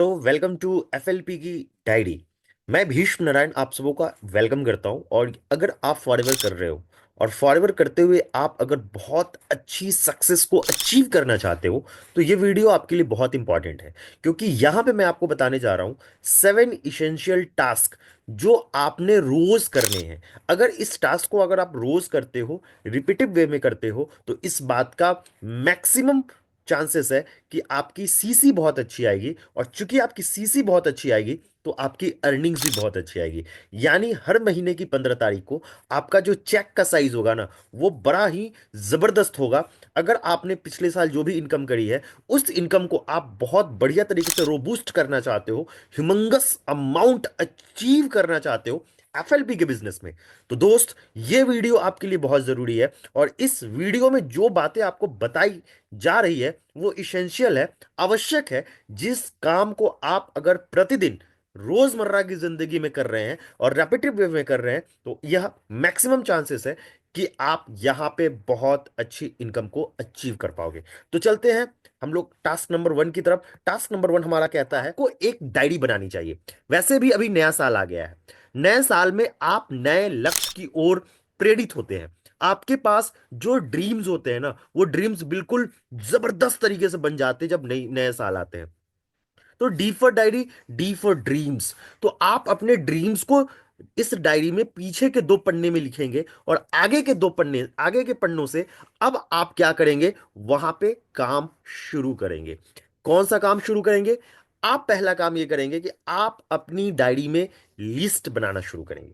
तो welcome to FLP की diary. मैं भीष्म नारायण आप सबों का वेलकम करता हूं। और अगर आप फॉरएवर कर रहे हो और फॉरएवर करते हुए आप अगर बहुत अच्छी सक्सेस को अचीव करना चाहते हो तो ये वीडियो आपके लिए बहुत इंपॉर्टेंट है, क्योंकि यहां पे मैं आपको बताने जा रहा हूं 7 इसेंशियल टास्क जो आपने रोज करने हैं। अगर इस टास्क को अगर आप रोज करते हो, रिपीटिव वे में करते हो, तो इस बात का मैक्सिमम चांसेस है कि आपकी सीसी बहुत अच्छी आएगी। और चूंकि आपकी सीसी बहुत अच्छी आएगी तो आपकी अर्निंग्स भी बहुत अच्छी आएगी। यानी हर महीने की 15 तारीख को आपका जो चेक का साइज होगा ना, वो बड़ा ही जबरदस्त होगा। अगर आपने पिछले साल जो भी इनकम करी है, उस इनकम को आप बहुत बढ़िया तरीके से रोबूस्ट करना चाहते हो, ह्यूमंगस अमाउंट अचीव करना चाहते हो एफएलपी के बिजनेस में, तो दोस्त ये वीडियो आपके लिए बहुत जरूरी है। और इस वीडियो में जो बातें आपको बताई जा रही है वो इसेंशियल है, आवश्यक है। जिस काम को आप अगर प्रतिदिन रोजमर्रा की जिंदगी में कर रहे हैं और रैपिटिव वे में कर रहे हैं, तो यह मैक्सिमम चांसेस है कि आप यहां पे बहुत अच्छी इनकम को अचीव कर पाओगे। तो चलते हैं हम लोग टास्क नंबर 1 की तरफ। टास्क नंबर 1 हमारा कहता है को एक डायरी बनानी चाहिए। वैसे भी अभी नया साल आ गया है। नए साल में आप नए लक्ष्य की ओर प्रेरित होते हैं। आपके पास जो ड्रीम्स होते हैं ना, वो ड्रीम्स बिल्कुल जबरदस्त तरीके से बन जाते हैं जब नई नए साल आते हैं। तो D for diary, D for dreams. तो आप अपने ड्रीम्स को इस डायरी में पीछे के 2 पन्ने में लिखेंगे और आगे के 2 पन्ने, आगे के पन्नों से अब आप क्या करेंगे, वहां पे काम शुरू करेंगे। कौन सा काम शुरू करेंगे? आप पहला काम ये करेंगे कि आप अपनी डायरी में लिस्ट बनाना शुरू करेंगे,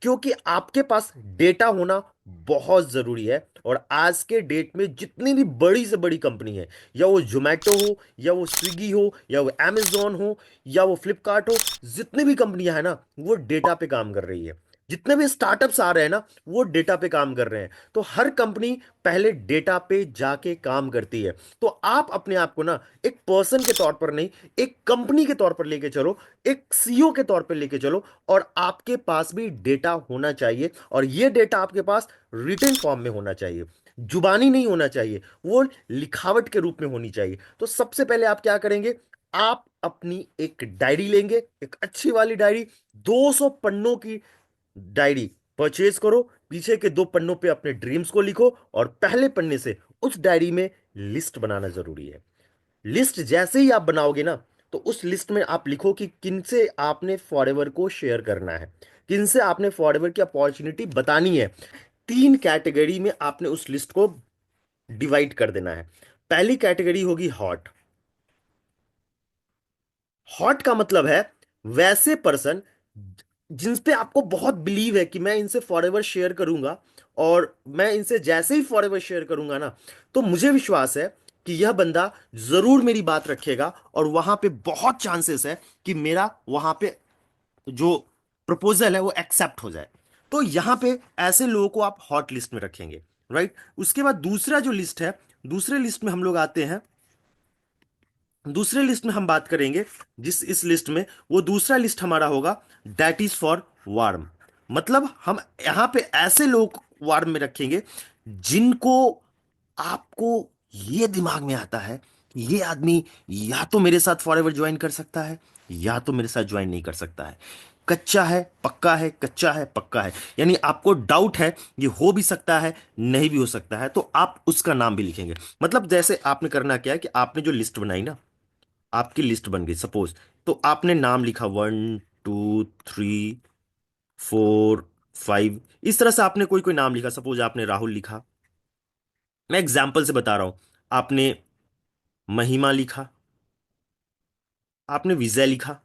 क्योंकि आपके पास डेटा होना बहुत जरूरी है। और आज के डेट में जितनी भी बड़ी से बड़ी कंपनी है, या वो जोमेटो हो, या वो स्विगी हो, या वो amazon हो, या वो फ्लिपकार्ट हो, जितनी भी कंपनियां हैं ना, वो डेटा पे काम कर रही है। जितने भी स्टार्टअप्स आ रहे हैं ना, वो डेटा पे काम कर रहे हैं। तो हर कंपनी पहले डेटा पे जाके काम करती है। तो आप अपने आप को ना एक पर्सन के तौर पर नहीं, एक कंपनी के तौर पर लेके चलो, एक सीईओ के तौर पर लेके चलो। और आपके पास भी डेटा होना चाहिए, और ये डेटा आपके पास रिटन फॉर्म में होना चाहिए, जुबानी नहीं होना चाहिए, वो लिखावट के रूप में होनी चाहिए। तो सबसे पहले आप क्या करेंगे, आप अपनी एक डायरी लेंगे, एक अच्छी वाली डायरी, 200 पन्नों की डायरी परचेज करो। पीछे के 2 पन्नों पे अपने ड्रीम्स को लिखो, और पहले पन्ने से उस डायरी में लिस्ट बनाना जरूरी है। लिस्ट जैसे ही आप बनाओगे ना, तो उस लिस्ट में आप लिखो कि किनसे आपने फॉरएवर को शेयर करना है, किनसे आपने फॉरएवर की अपॉर्चुनिटी बतानी है। 3 कैटेगरी में आपने उस लिस्ट को डिवाइड कर देना है। पहली कैटेगरी होगी हॉट। हॉट का मतलब है वैसे पर्सन जिन पे आपको बहुत बिलीव है कि मैं इनसे फॉरएवर शेयर करूंगा, और मैं इनसे जैसे ही फॉरएवर शेयर करूंगा ना, तो मुझे विश्वास है कि यह बंदा जरूर मेरी बात रखेगा, और वहां पे बहुत चांसेस है कि मेरा वहां पे जो प्रपोजल है वो एक्सेप्ट हो जाए। तो यहां पे ऐसे लोगों को आप हॉट लिस्ट में रखेंगे, राइट। उसके बाद दूसरा जो लिस्ट है, दूसरे लिस्ट में हम लोग आते हैं। दूसरे लिस्ट में हम बात करेंगे, जिस इस लिस्ट में, वो दूसरा लिस्ट हमारा होगा दैट इज फॉर वार्म। मतलब हम यहां पे ऐसे लोग वार्म में रखेंगे जिनको आपको ये दिमाग में आता है ये आदमी या तो मेरे साथ फॉरएवर ज्वाइन कर सकता है, या तो मेरे साथ ज्वाइन नहीं कर सकता है। कच्चा है पक्का है, कच्चा है पक्का है, यानी आपको डाउट है ये हो भी सकता है नहीं भी हो सकता है, तो आप उसका नाम भी लिखेंगे। मतलब जैसे आपने करना क्या है कि आपने जो लिस्ट बनाई ना, आपकी लिस्ट बन गई सपोज, तो आपने नाम लिखा 1 2 3 4 5, इस तरह से आपने कोई कोई नाम लिखा। सपोज आपने राहुल लिखा, मैं एग्जाम्पल से बता रहा हूं। आपने महिमा लिखा, आपने विजय लिखा।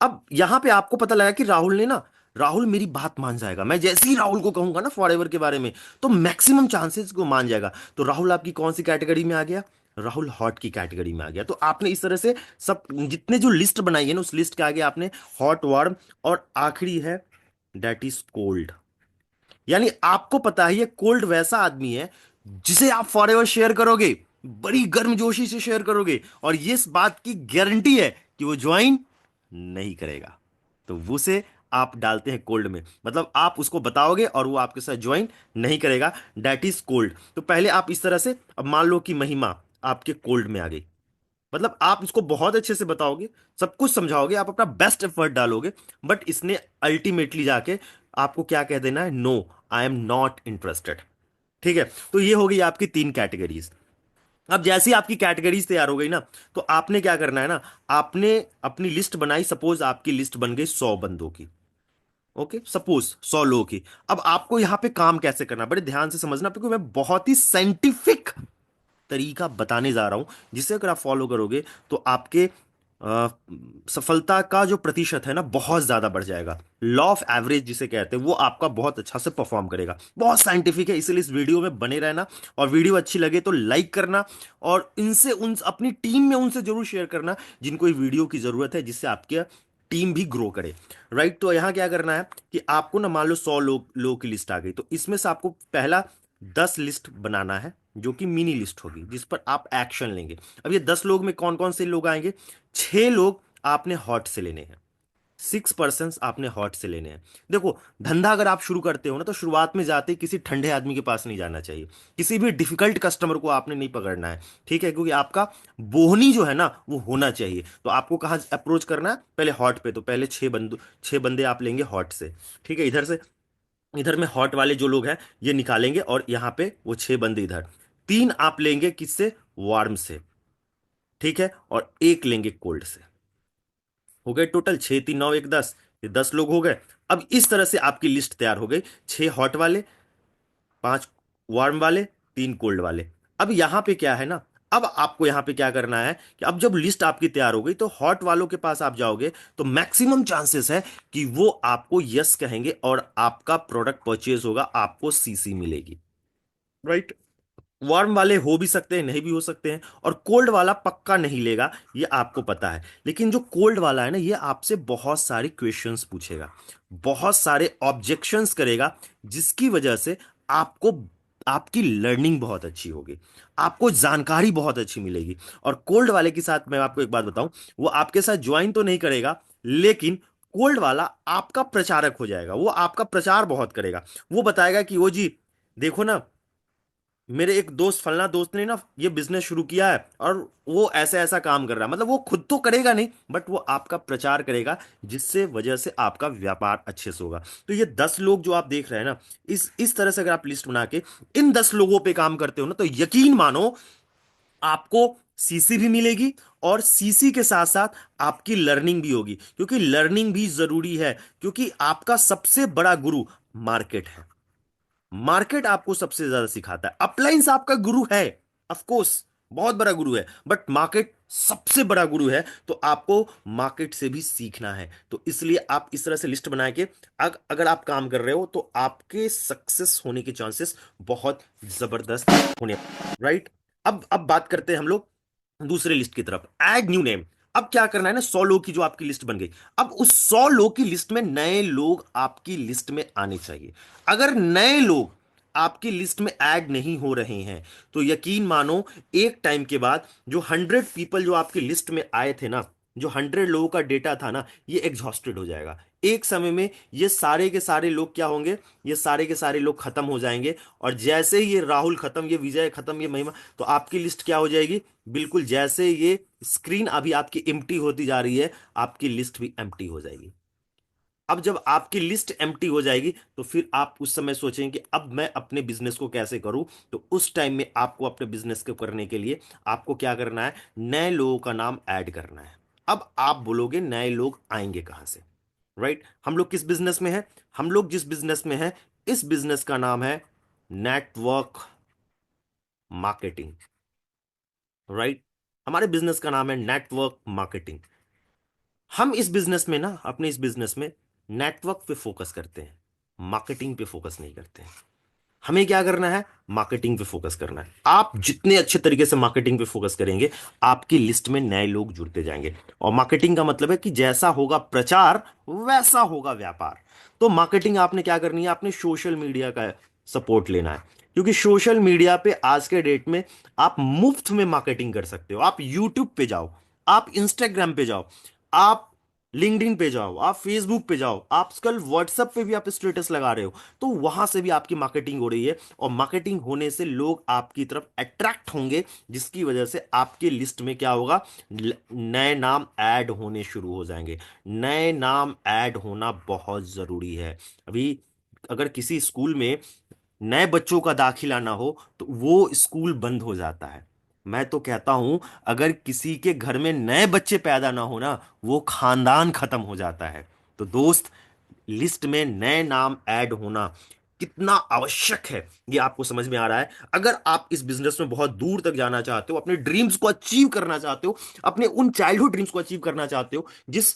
अब यहां पे आपको पता लगा कि राहुल ने ना, राहुल मेरी बात मान जाएगा, मैं जैसे ही राहुल को कहूंगा ना फॉरएवर के बारे में, तो मैक्सिमम चांसेस को मान जाएगा। तो राहुल आपकी कौन सी कैटेगरी में आ गया? राहुल हॉट की कैटेगरी में आ गया। तो आपने इस तरह से सब जितने जो लिस्ट बनाई है ना, उस लिस्ट के आगे आपने हॉट, वार्म, और आखिरी है दैट इज कोल्ड। यानी आपको पता है ये कोल्ड वैसा आदमी है जिसे आप फॉरएवर शेयर करोगे, बड़ी गर्मजोशी से शेयर करोगे, और ये इस बात की गारंटी है कि वो ज्वाइन नहीं करेगा। तो वो से आप डालते हैं कोल्ड में, मतलब आप उसको बताओगे और वो आपके साथ ज्वाइन नहीं करेगा, दैट इज कोल्ड। तो पहले आप इस तरह से, अब मान लो कि महिमा आपके कोल्ड में आ गई, मतलब आप इसको बहुत अच्छे से बताओगे, सब कुछ समझाओगे, आप अपना बेस्ट एफर्ट डालोगे, बट इसने अल्टीमेटली जाके आपको क्या कह देना है, no, I am not interested. ठीक है। तो ये हो गई आपकी तीन कैटेगरीज। अब जैसी आपकी कैटेगरीज तैयार हो गई ना, तो आपने क्या करना है ना, आपने अपनी लिस्ट बनाई, सपोज आपकी लिस्ट बन गई 100 बंदों की। ओके, सपोज 100 लोगों की। अब आपको यहां पे काम कैसे करना, बड़े ध्यान से समझना, क्योंकि मैं बहुत ही साइंटिफिक तरीका बताने जा रहा हूं, जिसे अगर आप फॉलो करोगे तो आपके अ, सफलता का जो प्रतिशत है ना बहुत ज्यादा बढ़ जाएगा। लॉ ऑफ एवरेज जिसे कहते हैं, वो आपका बहुत अच्छा से परफॉर्म करेगा। बहुत साइंटिफिक है, इसलिए इस वीडियो में बने रहना। और वीडियो अच्छी लगे तो लाइक करना, और इनसे उन अपनी टीम में उनसे जरूर शेयर करना जिनको ये वीडियो की जरूरत है, जिससे आपके टीम भी ग्रो करे। राइट। तो यहां क्या करना है कि आपको ना, मान लो 100 लोगों की लिस्ट आ गई, तो इसमें से आपको पहला 10 लिस्ट बनाना है, जो कि मिनी लिस्ट होगी, जिस पर आप एक्शन लेंगे। अब ये 10 लोग में कौन कौन से लोग आएंगे, 6 लोग आपने हॉट से लेने हैं, 6 पर्सन आपने हॉट से लेने हैं। देखो, धंधा अगर आप शुरू करते हो ना, तो शुरुआत में जाते ही किसी ठंडे आदमी के पास नहीं जाना चाहिए, किसी भी डिफिकल्ट कस्टमर को आपने नहीं पकड़ना है। ठीक है, क्योंकि आपका बोहनी जो है ना वो होना चाहिए। तो आपको कहाँ अप्रोच करना है, पहले हॉट पे। तो पहले 6 बंदे आप लेंगे हॉट से। ठीक है, इधर से, इधर में हॉट वाले जो लोग हैं ये निकालेंगे, और यहां पे वो 6 बंदे इधर। 3 आप लेंगे किससे, वार्म से। ठीक है, और एक लेंगे कोल्ड से। हो गए टोटल 6, 3, 9, 1, 10। ये 10 लोग हो गए। अब इस तरह से आपकी लिस्ट तैयार हो गई, 6 हॉट वाले, 5 वार्म वाले, 3 कोल्ड वाले। अब यहां पे क्या है ना, अब आपको यहां पे क्या करना है कि अब जब लिस्ट आपकी तैयार हो गई, तो हॉट वालों के पास आप जाओगे, तो मैक्सिमम चांसेस है कि वो आपको यस कहेंगे, और आपका प्रोडक्ट परचेज होगा, आपको सीसी मिलेगी। राइट। वार्म वाले हो भी सकते हैं, नहीं भी हो सकते हैं, और कोल्ड वाला पक्का नहीं लेगा, ये आपको पता है। लेकिन जो कोल्ड वाला है ना, ये आपसे बहुत सारे क्वेश्चंस पूछेगा, बहुत सारे ऑब्जेक्शंस करेगा, जिसकी वजह से आपको, आपकी लर्निंग बहुत अच्छी होगी, आपको जानकारी बहुत अच्छी मिलेगी। और कोल्ड वाले के साथ मैं आपको एक बात बताऊं, वो आपके साथ ज्वाइन तो नहीं करेगा, लेकिन कोल्ड वाला आपका प्रचारक हो जाएगा, वो आपका प्रचार बहुत करेगा। वो बताएगा कि वो जी, देखो ना, मेरे एक दोस्त, फलना दोस्त ने ना ये बिजनेस शुरू किया है, और वो ऐसा ऐसा काम कर रहा है। मतलब वो खुद तो करेगा नहीं, बट वो आपका प्रचार करेगा, जिससे वजह से आपका व्यापार अच्छे से होगा। तो ये 10 लोग जो आप देख रहे हैं ना, इस तरह से अगर आप लिस्ट बना के इन 10 लोगों पे काम करते हो ना, तो यकीन मानो आपको सीसी भी मिलेगी, और सीसी के साथ साथ आपकी लर्निंग भी होगी, क्योंकि लर्निंग भी जरूरी है। क्योंकि आपका सबसे बड़ा गुरु मार्केट है। मार्केट आपको सबसे ज्यादा सिखाता है। अपलाइंस आपका गुरु है, ऑफ कोर्स, बहुत बड़ा गुरु है, बट मार्केट सबसे बड़ा गुरु है। तो आपको मार्केट से भी सीखना है। तो इसलिए आप इस तरह से लिस्ट बना के अगर आप काम कर रहे हो, तो आपके सक्सेस होने के चांसेस बहुत जबरदस्त होने। राइट। अब बात करते हैं हम लोग दूसरे लिस्ट की तरफ, ऐड न्यू नेम। अब क्या करना है ना, 100 लोग की जो आपकी लिस्ट बन गई, अब उस 100 लोग की लिस्ट में नए लोग आपकी लिस्ट में आने चाहिए। अगर नए लोग आपकी लिस्ट में ऐड नहीं हो रहे हैं, तो यकीन मानो एक टाइम के बाद जो 100 पीपल जो आपकी लिस्ट में आए थे ना, जो 100 लोगों का डेटा था ना, ये एग्जॉस्टेड हो जाएगा एक समय में। ये सारे के सारे लोग क्या होंगे, ये सारे के सारे लोग खत्म हो जाएंगे। और जैसे ही ये राहुल खत्म, ये विजय खत्म, ये महिमा, तो आपकी लिस्ट क्या हो जाएगी, बिल्कुल जैसे ये स्क्रीन अभी आपकी एम्प्टी होती जा रही है, आपकी लिस्ट भी एम्प्टी हो जाएगी। अब जब आपकी लिस्ट एम्प्टी हो जाएगी, तो फिर आप उस समय सोचेंगे कि अब मैं अपने बिजनेस को कैसे करूं। तो उस टाइम में आपको अपने बिजनेस को करने के लिए आपको क्या करना है, नए लोगों का नाम ऐड करना है। अब आप बोलोगे नए लोग आएंगे कहां से। राइट। हम लोग किस बिजनेस में हैं, हम लोग जिस बिजनेस में हैं, इस बिजनेस का नाम है नेटवर्क मार्केटिंग। राइट। हमारे बिजनेस का नाम है नेटवर्क मार्केटिंग। हम इस बिजनेस में ना, अपने इस बिजनेस में नेटवर्क पे फोकस करते हैं, मार्केटिंग पे फोकस नहीं करते हैं। हमें क्या करना है, मार्केटिंग पे फोकस करना है। आप जितने अच्छे तरीके से मार्केटिंग पे फोकस करेंगे, आपकी लिस्ट में नए लोग जुड़ते जाएंगे। और मार्केटिंग का मतलब है कि जैसा होगा प्रचार, वैसा होगा व्यापार। तो मार्केटिंग आपने क्या करनी है, आपने सोशल मीडिया का सपोर्ट लेना है। क्योंकि सोशल मीडिया पे आज के डेट में आप मुफ्त में मार्केटिंग कर सकते हो। आप यूट्यूब पे जाओ, आप इंस्टाग्राम पे जाओ, आप लिंक्डइन पे जाओ, आप फेसबुक पे जाओ, आजकल व्हाट्सएप पे भी आप स्टेटस लगा रहे हो, तो वहां से भी आपकी मार्केटिंग हो रही है, और मार्केटिंग होने से लोग आपकी तरफ अट्रैक्ट होंगे, जिसकी वजह से आपके लिस्ट में क्या होगा, नए नाम ऐड होने शुरू हो जाएंगे। नए नाम ऐड होना बहुत जरूरी है। अभी अगर किसी स्कूल में नए बच्चों का दाखिला ना हो तो वो स्कूल बंद हो जाता है। मैं तो कहता हूं, अगर किसी के घर में नए बच्चे पैदा ना हो ना, वो खानदान खत्म हो जाता है। तो दोस्त, लिस्ट में नए नाम ऐड होना कितना आवश्यक है, ये आपको समझ में आ रहा है। अगर आप इस बिजनेस में बहुत दूर तक जाना चाहते हो, अपने ड्रीम्स को अचीव करना चाहते हो, अपने उन चाइल्डहुड ड्रीम्स को अचीव करना चाहते हो, जिस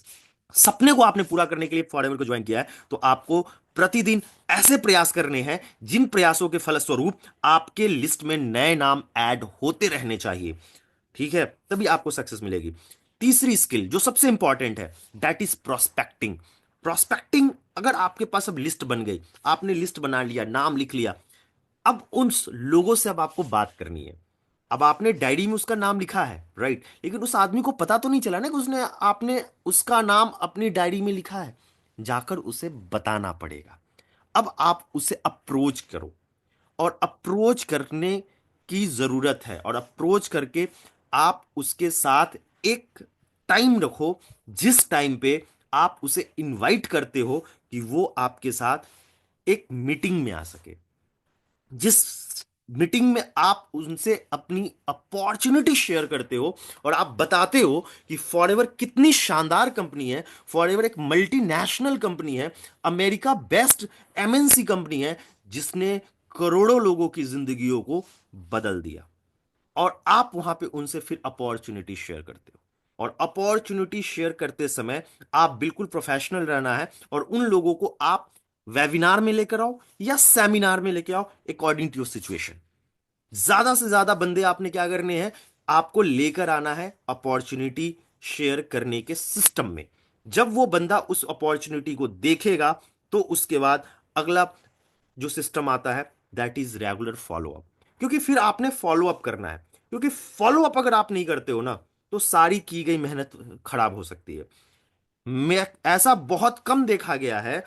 सपने को आपने पूरा करने के लिए फॉरएवर को ज्वाइन किया है, तो आपको प्रतिदिन ऐसे प्रयास करने हैं जिन प्रयासों के फलस्वरूप आपके लिस्ट में नए नाम ऐड होते रहने चाहिए। ठीक है, तभी आपको सक्सेस मिलेगी। तीसरी स्किल जो सबसे इंपॉर्टेंट है, दैट इज प्रोस्पेक्टिंग। प्रोस्पेक्टिंग, अगर आपके पास अब लिस्ट बन गई, आपने लिस्ट बना लिया, नाम लिख लिया, अब उन लोगों से अब आपको बात करनी है। अब आपने डायरी में उसका नाम लिखा है, राइट, लेकिन उस आदमी को पता तो नहीं चला ना कि उसने आपने उसका नाम अपनी डायरी में लिखा है। जाकर उसे बताना पड़ेगा। अब आप उसे अप्रोच करो, और अप्रोच करने की जरूरत है, और अप्रोच करके आप उसके साथ एक टाइम रखो, जिस टाइम पे आप उसे इनवाइट करते हो कि वो आपके साथ एक मीटिंग में आ सके, जिस मीटिंग में आप उनसे अपनी अपॉर्चुनिटी शेयर करते हो, और आप बताते हो कि फॉरएवर कितनी शानदार कंपनी है, फॉरएवर एक मल्टीनेशनल कंपनी है, अमेरिका बेस्ट एमएनसी कंपनी है, जिसने करोड़ों लोगों की जिंदगियों को बदल दिया। और आप वहां पे उनसे फिर अपॉर्चुनिटी शेयर करते हो, और अपॉर्चुनिटी शेयर करते समय आप बिल्कुल प्रोफेशनल रहना है, और उन लोगों को आप वेबिनार में लेकर आओ या सेमिनार में लेकर आओ, अकॉर्डिंग टू योर सिचुएशन। ज्यादा से ज्यादा बंदे आपने क्या करने हैं, आपको लेकर आना है अपॉर्चुनिटी शेयर करने के सिस्टम में। जब वो बंदा उस अपॉर्चुनिटी को देखेगा, तो उसके बाद अगला जो सिस्टम आता है, दैट इज रेगुलर फॉलोअप। क्योंकि फिर आपने फॉलोअप करना है, क्योंकि फॉलोअप अगर आप नहीं करते हो ना, तो सारी की गई मेहनत खराब हो सकती है। मैं ऐसा बहुत कम देखा गया है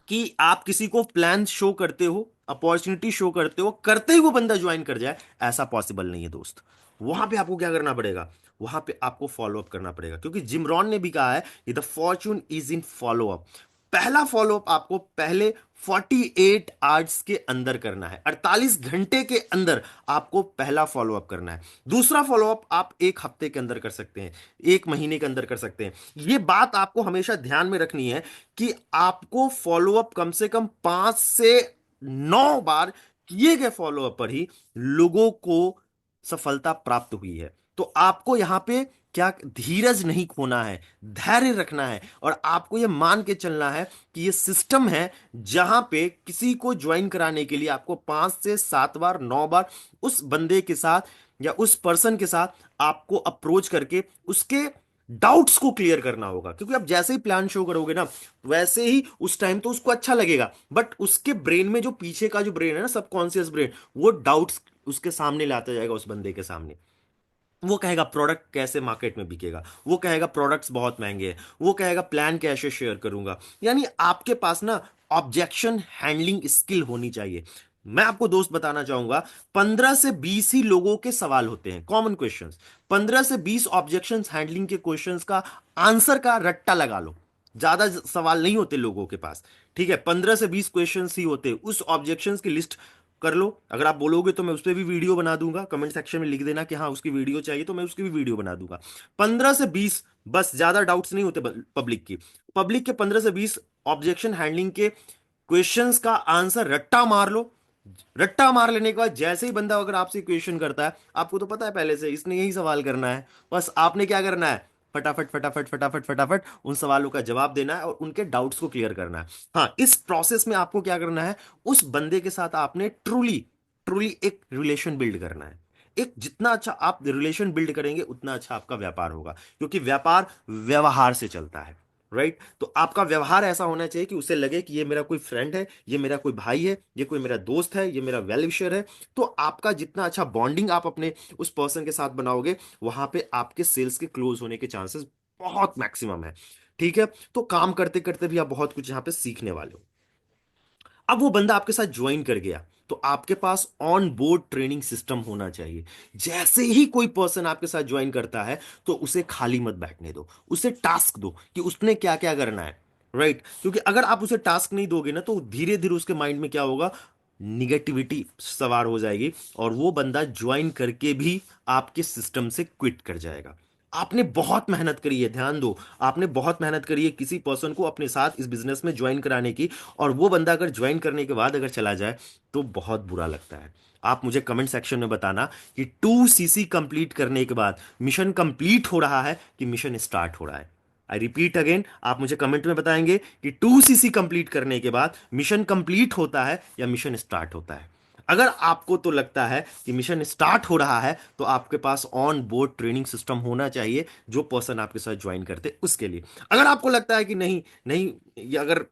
कि आप किसी को प्लान शो करते हो, अपॉर्चुनिटी शो करते हो, करते ही वो बंदा ज्वाइन कर जाए, ऐसा पॉसिबल नहीं है दोस्त। वहां पे आपको क्या करना पड़ेगा, वहां पे आपको फॉलोअप करना पड़ेगा, क्योंकि जिम रॉन ने भी कहा है कि the Fortune is in follow up. पहला फॉलोअप आपको पहले 48 आवर्स के अंदर करना है, 48 घंटे के अंदर आपको पहला फॉलोअप करना है। दूसरा फॉलोअप आप एक हफ्ते के अंदर कर सकते हैं, एक महीने के अंदर कर सकते हैं। यह बात आपको हमेशा ध्यान में रखनी है कि आपको फॉलोअप कम से कम 5 से 9 बार किए गए फॉलोअप पर ही लोगों को सफलता प्राप्त हुई है। तो आपको यहां पे क्या, धीरज नहीं खोना है, धैर्य रखना है, और आपको यह मान के चलना है कि यह सिस्टम है जहां पे किसी को ज्वाइन कराने के लिए आपको 5 से 7 बार, 9 बार उस बंदे के साथ या उस पर्सन के साथ आपको अप्रोच करके उसके डाउट्स को क्लियर करना होगा। क्योंकि आप जैसे ही प्लान शो करोगे ना, वैसे ही उस टाइम तो उसको अच्छा लगेगा, बट उसके ब्रेन में जो पीछे का जो ब्रेन है ना, सबकॉन्शियस ब्रेन, वो डाउट्स उसके सामने लाता जाएगा, उस बंदे के सामने। वो कहेगा प्रोडक्ट कैसे मार्केट में बिकेगा, वो कहेगा प्रोडक्ट्स बहुत महंगे हैं, वो कहेगा प्लान कैसे शेयर करूंगा। यानी आपके पास ना ऑब्जेक्शन हैंडलिंग स्किल होनी चाहिए। मैं आपको दोस्त बताना चाहूंगा, 15 से 20 ही लोगों के सवाल होते हैं, कॉमन क्वेश्चंस। 15 से 20 ऑब्जेक्शन हैंडलिंग के क्वेश्चंस का आंसर का रट्टा लगा लो। ज्यादा सवाल नहीं होते लोगों के पास, ठीक है, 15 से 20 क्वेश्चंस ही होते हैं। उस ऑब्जेक्शंस की लिस्ट कर लो। अगर आप बोलोगे तो मैं उस पर भी वीडियो बना दूंगा, कमेंट सेक्शन में लिख देना कि हाँ उसकी वीडियो चाहिए, तो मैं उसकी भी वीडियो बना दूंगा। 15 से 20, बस, ज्यादा डाउट्स नहीं होते पब्लिक की। पब्लिक के 15 से 20 ऑब्जेक्शन हैंडलिंग के क्वेश्चंस का आंसर रट्टा मार लो। रट्टा मार लेने के बाद जैसे ही बंदा अगर आपसे क्वेश्चन करता है, आपको तो पता है पहले से इसने यही सवाल करना है, बस आपने क्या करना है, फटाफट फटाफट फटाफट फटाफट उन सवालों का जवाब देना है और उनके डाउट्स को क्लियर करना है। हाँ, इस प्रोसेस में आपको क्या करना है, उस बंदे के साथ आपने ट्रूली ट्रूली एक रिलेशन बिल्ड करना है। एक जितना अच्छा आप रिलेशन बिल्ड करेंगे, उतना अच्छा आपका व्यापार होगा, क्योंकि व्यापार व्यवहार से चलता है, राइट। तो आपका व्यवहार ऐसा होना चाहिए कि उसे लगे कि ये मेरा कोई फ्रेंड है, ये मेरा कोई भाई है, ये कोई मेरा दोस्त है, ये मेरा वेल विशर है। तो आपका जितना अच्छा बॉन्डिंग आप अपने उस पर्सन के साथ बनाओगे, वहां पे आपके सेल्स के क्लोज होने के चांसेस बहुत मैक्सिमम है। ठीक है, तो काम करते करते भी आप बहुत कुछ यहां पे सीखने वाले हो। अब वो बंदा आपके साथ ज्वाइन कर गया, तो आपके pass on board training system होना चाहिए। जैसे ही कोई पर्सन आपके साथ ज्वाइन करता है, तो उसे खाली मत बैठने दो, उसे टास्क दो कि उसने क्या क्या करना है। राइट, क्योंकि अगर आप उसे टास्क नहीं दोगे ना, तो धीरे धीरे उसके माइंड में क्या होगा, निगेटिविटी सवार हो जाएगी, और वो बंदा ज्वाइन करके भी आपके सिस्टम से क्विट कर जाएगा। आपने बहुत मेहनत करी है, ध्यान दो, आपने बहुत मेहनत करी है किसी पर्सन को अपने साथ इस बिजनेस में ज्वाइन कराने की, और वो बंदा अगर ज्वाइन करने के बाद अगर चला जाए, तो बहुत बुरा लगता है। आप मुझे कमेंट सेक्शन में बताना कि 2 सीसी कंप्लीट करने के बाद मिशन कंप्लीट हो रहा है कि मिशन स्टार्ट हो रहा है। आई रिपीट अगेन, आप मुझे कमेंट में बताएंगे कि 2 सीसी कंप्लीट करने के बाद मिशन कंप्लीट होता है या मिशन स्टार्ट होता है। अगर आपको तो लगता है कि मिशन स्टार्ट हो रहा है, तो आपके pass on board training system होना चाहिए, जो पर्सन आपके साथ ज्वाइन करते उसके लिए। अगर आपको लगता है कि नहीं नहीं, ये अगर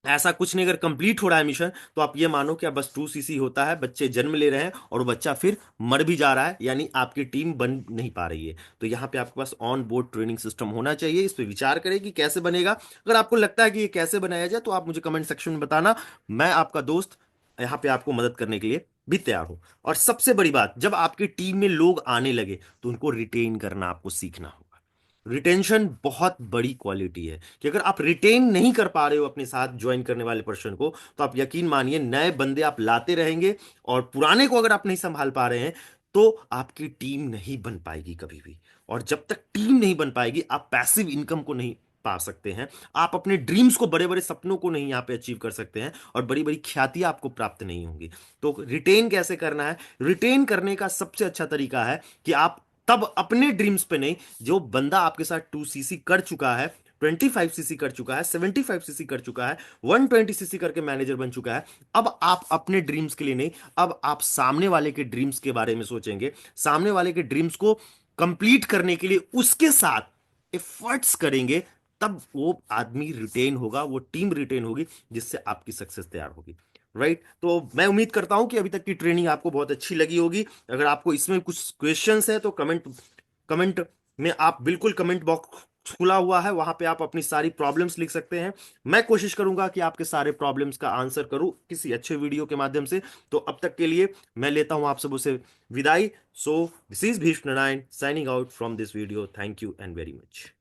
ऐसा कुछ नहीं, अगर कंप्लीट हो रहा है मिशन, तो आप ये मानो कि अब बस 2 सीसी होता है, बच्चे जन्म ले रहे हैं और वो बच्चा फिर मर भी जा रहा है, यानी आपकी टीम बन नहीं पा रही है। तो यहाँ पे आपके pass on board training system होना चाहिए। इस पे विचार करें कि कैसे बनेगा। अगर आपको लगता है कि ये कैसे बनाया जाए, तो आप मुझे कमेंट सेक्शन में बताना। मैं आपका दोस्त यहाँ पे आपको मदद करने के लिए भी तैयार हूं। और सबसे बड़ी बात, जब आपकी टीम में लोग आने लगे, तो उनको रिटेन करना आपको सीखना होगा। रिटेंशन बहुत बड़ी क्वालिटी है, कि अगर आप रिटेन नहीं कर पा रहे हो अपने साथ ज्वाइन करने वाले पर्सन को, तो आप यकीन मानिए नए बंदे आप लाते रहेंगे, और पुराने को अगर आप नहीं संभाल पा रहे हैं, तो आपकी टीम नहीं बन पाएगी कभी भी। और जब तक टीम नहीं बन पाएगी, आप पैसिव इनकम को नहीं पा सकते हैं, आप अपने ड्रीम्स को, बड़े बड़े सपनों को नहीं यहां पे अचीव कर सकते हैं, और बड़ी बड़ी ख्यातियां आपको प्राप्त नहीं होंगी। तो रिटेन कैसे करना है? रिटेन करने का सबसे अच्छा तरीका है कि आप तब अपने ड्रीम्स पे नहीं, जो बंदा आपके साथ 2 सीसी कर चुका है, 25 सीसी कर चुका है, 75 सीसी कर चुका है, 120 सीसी करके मैनेजर बन चुका है, अब आप अपने ड्रीम्स के लिए नहीं, अब आप सामने वाले के ड्रीम्स के बारे में सोचेंगे। सामने वाले के ड्रीम्स को कंप्लीट करने के लिए उसके साथ एफर्ट्स करेंगे। तब वो आदमी रिटेन होगा, वो टीम रिटेन होगी, जिससे आपकी सक्सेस तैयार होगी। राइट, तो मैं उम्मीद करता हूं कि अभी तक की ट्रेनिंग आपको बहुत अच्छी लगी होगी। अगर आपको इसमें कुछ क्वेश्चंस है, तो कमेंट कमेंट में आप बिल्कुल, कमेंट बॉक्स खुला हुआ है, वहां पे आप अपनी सारी प्रॉब्लम्स लिख सकते हैं। मैं कोशिश करूंगा कि आपके सारे प्रॉब्लम्स का आंसर करूं किसी अच्छे वीडियो के माध्यम से। तो अब तक के लिए मैं लेता हूं आप सबों से विदाई। So this is Bhishma Narayan signing out from this video. Thank you and very much.